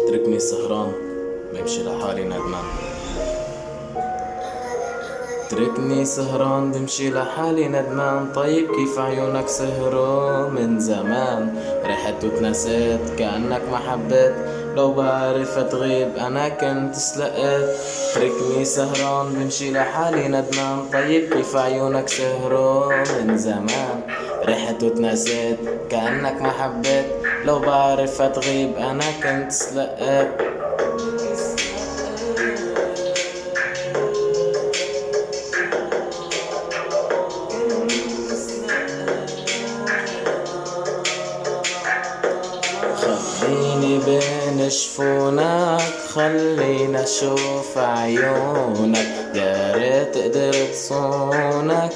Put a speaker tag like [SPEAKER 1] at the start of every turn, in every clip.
[SPEAKER 1] اتركني سهران بمشي لحالي ندمان. اتركني سهران بمشي لحالي ندمان. طيب كيف عيونك سهروا من زمان، رحت وتنسيت كأنك ما حبيت. لو بعرف تغيب أنا كنت سلقيت. اتركني سهران بمشي لحالي ندمان. طيب كيف عيونك سهروا من زمان، رحت وتنسيت كأنك ما حبيت. لو بعرف تغيب أنا كنت سلقيت. خليني بين شفونك، خلينا اشوف عيونك. يا ريت قدرت صونك،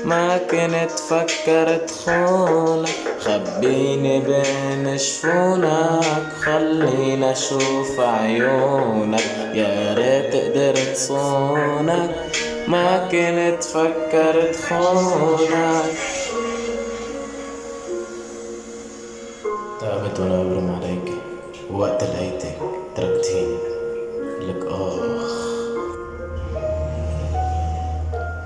[SPEAKER 1] ما كنت فكرت خونك. خبيني بين شفونك، خلينا اشوف عيونك. يا ريت قدرت صونك، ما كنت فكرت خونك. تعبت وانا ببرم عليك، ووقت لقيتك تركتيني لك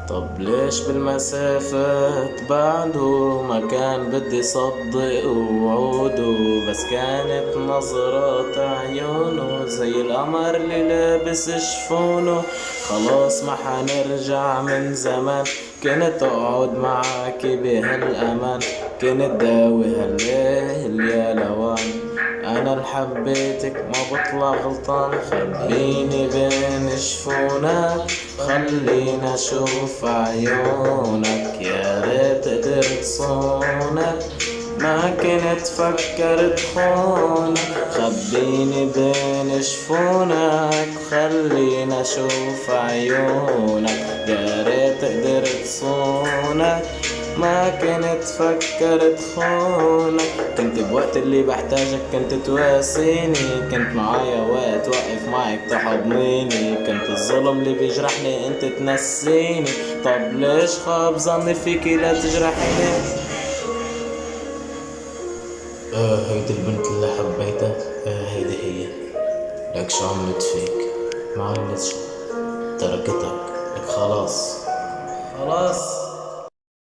[SPEAKER 1] طب ليش بالمسافات بعده، ما كان بدي صدق وعوده. بس كانت نظرات عيونه زي القمر اللي لابس شفونه. خلاص ما حنرجع من زمان، كنت اقعد معاكي بهالامان. كنت داوي هالليل يا لوان، انا اللي حبيتك ما بطلع غلطان. خبيني بين شفونك، خلينا اشوف عيونك. يا ريت قدرت صونك، ما كنت فكرت خونك. خبيني بين شفونك، خلينا اشوف عيونك. يا ريت قدرت صونك، ما كنت فكرت خونك. كنت بوقت اللي بحتاجك كنت تواسيني، كنت معايا وقت واقف معك تحضنيني. كنت الظلم اللي بيجرحني انت تنسيني. طب ليش خاب ظني فيكي لا تجرحيني. هيدي البنت اللي حبيتها، هيدي هي. لك شو عملت فيك؟ ما عملت شو، تركتك. لك خلاص